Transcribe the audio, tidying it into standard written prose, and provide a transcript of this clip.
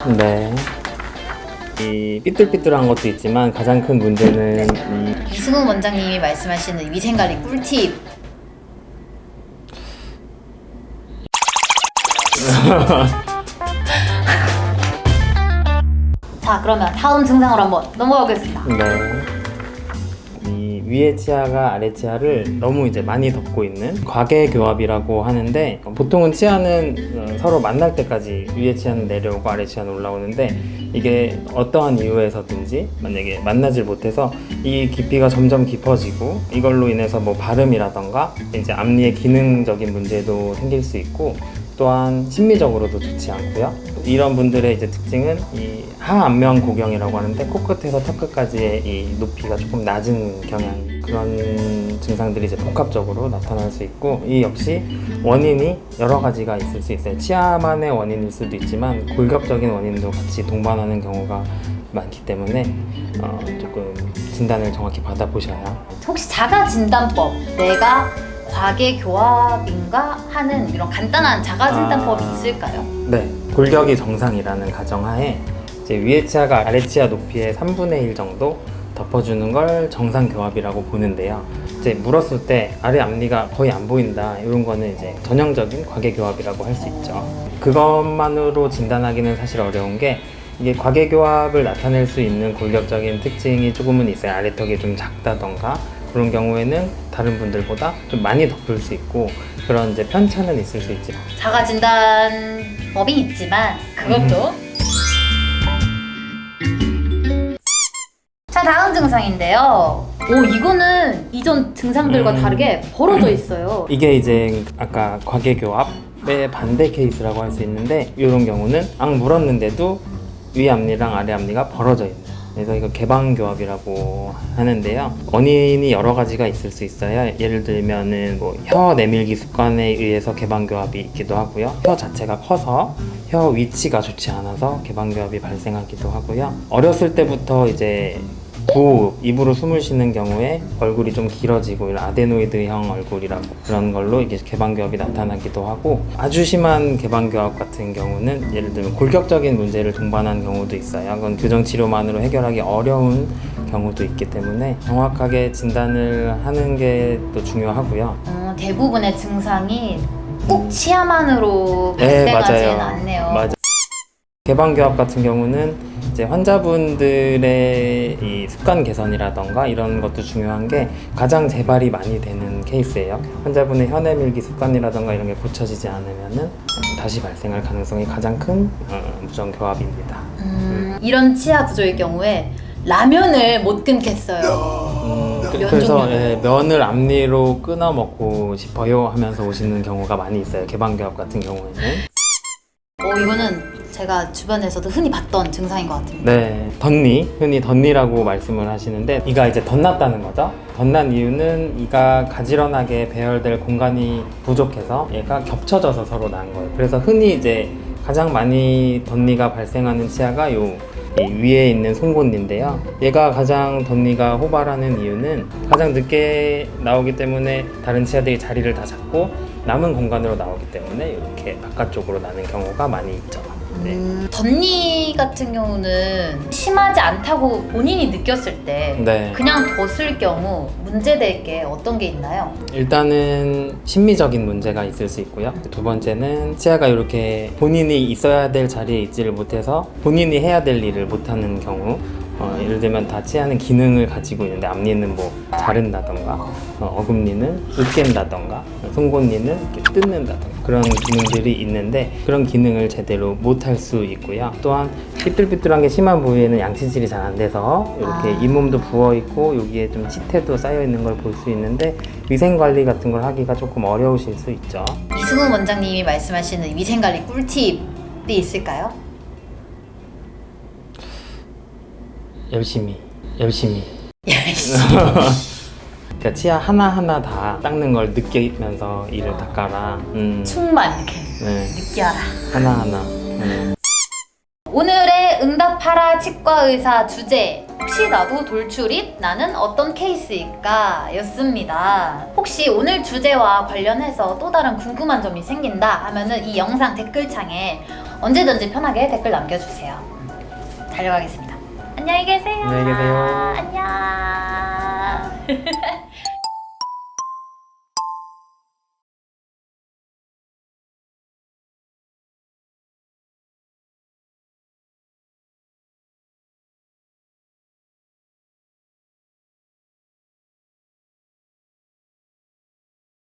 네. 이 삐뚤삐뚤한 것도 있지만 가장 큰 문제는 이승훈 원장님이 말씀하시는 위생관리 꿀팁. 자, 그러면 다음 증상으로 한번 넘어가겠습니다. 네. 이 위의 치아가 아래 치아를 너무 이제 많이 덮고 있는 과계교합이라고 하는데, 보통은 치아는 서로 만날 때까지 위의 치아는 내려오고 아래 치아는 올라오는데, 이게 어떠한 이유에서든지 만약에 만나질 못해서 이 깊이가 점점 깊어지고, 이걸로 인해서 뭐 발음이라던가 이제 앞니의 기능적인 문제도 생길 수 있고, 또한 심미적으로도 좋지 않고요. 이런 분들의 이제 특징은 이 하안면 고경이라고 하는데, 코끝에서 턱끝까지의 이 높이가 조금 낮은 경향, 그런 증상들이 이제 복합적으로 나타날 수 있고, 이 역시 원인이 여러 가지가 있을 수 있어요. 치아만의 원인일 수도 있지만 골격적인 원인도 같이 동반하는 경우가 많기 때문에 조금 진단을 정확히 받아보셔야. 혹시 자가 진단법, 내가 과계교합인가 하는 이런 간단한 자가 진단법이 있을까요? 네, 골격이 정상이라는 가정하에 이제 위의 치아가 아래 치아 높이의 3분의 1 정도 덮어주는 걸 정상교합이라고 보는데요. 이제 물었을 때 아래 앞니가 거의 안 보인다, 이런 거는 이제 전형적인 과계교합이라고 할 수 있죠. 그것만으로 진단하기는 사실 어려운 게, 이게 과계교합을 나타낼 수 있는 골격적인 특징이 조금은 있어요. 아래턱이 좀 작다던가 그런 경우에는 다른 분들보다 좀 많이 덮을 수 있고, 그런 이제 편차는 있을 수 있지. 자가 진단법이 있지만 그것도 자, 다음 증상인데요. 이거는 이전 증상들과 다르게 벌어져 있어요. 이게 이제 아까 과계교합의 반대 케이스라고 할 수 있는데, 이런 경우는 앙 물었는데도 위 앞니랑 아래 앞니가 벌어져 있는, 그래서 이거 개방교합이라고 하는데요. 원인이 여러 가지가 있을 수 있어요. 예를 들면은 뭐 혀 내밀기 습관에 의해서 개방교합이 있기도 하고요. 혀 자체가 커서 혀 위치가 좋지 않아서 개방교합이 발생하기도 하고요. 어렸을 때부터 이제 부호흡, 입으로 숨을 쉬는 경우에 얼굴이 좀 길어지고 이런 아데노이드형 얼굴이라고, 그런 걸로 이게 개방교합이 나타나기도 하고, 아주 심한 개방교합 같은 경우는 예를 들면 골격적인 문제를 동반한 경우도 있어요. 그건 교정치료만으로 해결하기 어려운 경우도 있기 때문에 정확하게 진단을 하는 게 또 중요하고요. 대부분의 증상이 꼭 치아만으로 네, 발생하지는 맞아요. 않네요. 맞아요. 개방교합 같은 경우는 이제 환자분들의 이 습관 개선이라던가 이런 것도 중요한 게, 가장 재발이 많이 되는 케이스예요. 환자분의 혀 내밀기 습관이라던가 이런 게 고쳐지지 않으면은 다시 발생할 가능성이 가장 큰 무정교합입니다. 이런 치아 구조의 경우에 라면을 못 끊겠어요. 그래서 종류는? 면을 앞니로 끊어 먹고 싶어요 하면서 오시는 경우가 많이 있어요. 개방교합 같은 경우에는. 이거는 제가 주변에서도 흔히 봤던 증상인 것 같아요. 네, 덧니, 흔히 덧니라고 말씀을 하시는데, 이가 이제 덧났다는 거죠. 덧난 이유는 이가 가지런하게 배열될 공간이 부족해서 얘가 겹쳐져서 서로 난 거예요. 그래서 흔히 이제 가장 많이 덧니가 발생하는 치아가 이 위에 있는 송곳니인데요. 얘가 가장 덧니가 호발하는 이유는 가장 늦게 나오기 때문에 다른 치아들이 자리를 다 잡고 남은 공간으로 나오기 때문에 이렇게 바깥쪽으로 나는 경우가 많이 있죠. 네. 덧니 같은 경우는 심하지 않다고 본인이 느꼈을 때 네. 그냥 덧을 경우 문제될 게 어떤 게 있나요? 일단은 심미적인 문제가 있을 수 있고요. 두 번째는 치아가 이렇게 본인이 있어야 될 자리에 있지를 못해서 본인이 해야 될 일을 못하는 경우, 예를 들면 다 치아는 기능을 가지고 있는데 앞니는 뭐 자른다던가, 어금니는 으깬다던가, 송곳니는 이렇게 뜯는다던가, 그런 기능들이 있는데 그런 기능을 제대로 못할 수 있고요. 또한 삐뚤삐뚤한 게 심한 부위에는 양치질이 잘 안 돼서 이렇게 잇몸도 부어있고 여기에 좀 치태도 쌓여있는 걸 볼 수 있는데, 위생관리 같은 걸 하기가 조금 어려우실 수 있죠. 이승훈 원장님이 말씀하시는 위생관리 꿀팁이 있을까요? 열심히. 그러니까 치아 하나하나 다 닦는 걸 느끼면서 이를 닦아라. 충만 이렇게 네. 느끼하라. 하나하나. 오늘의 응답하라 치과의사 주제, 혹시 나도 돌출입? 나는 어떤 케이스일까? 였습니다. 혹시 오늘 주제와 관련해서 또 다른 궁금한 점이 생긴다 하면은 이 영상 댓글창에 언제든지 편하게 댓글 남겨주세요. 달려가겠습니다. 안녕히 계세요. 안녕히 계세요. 안녕.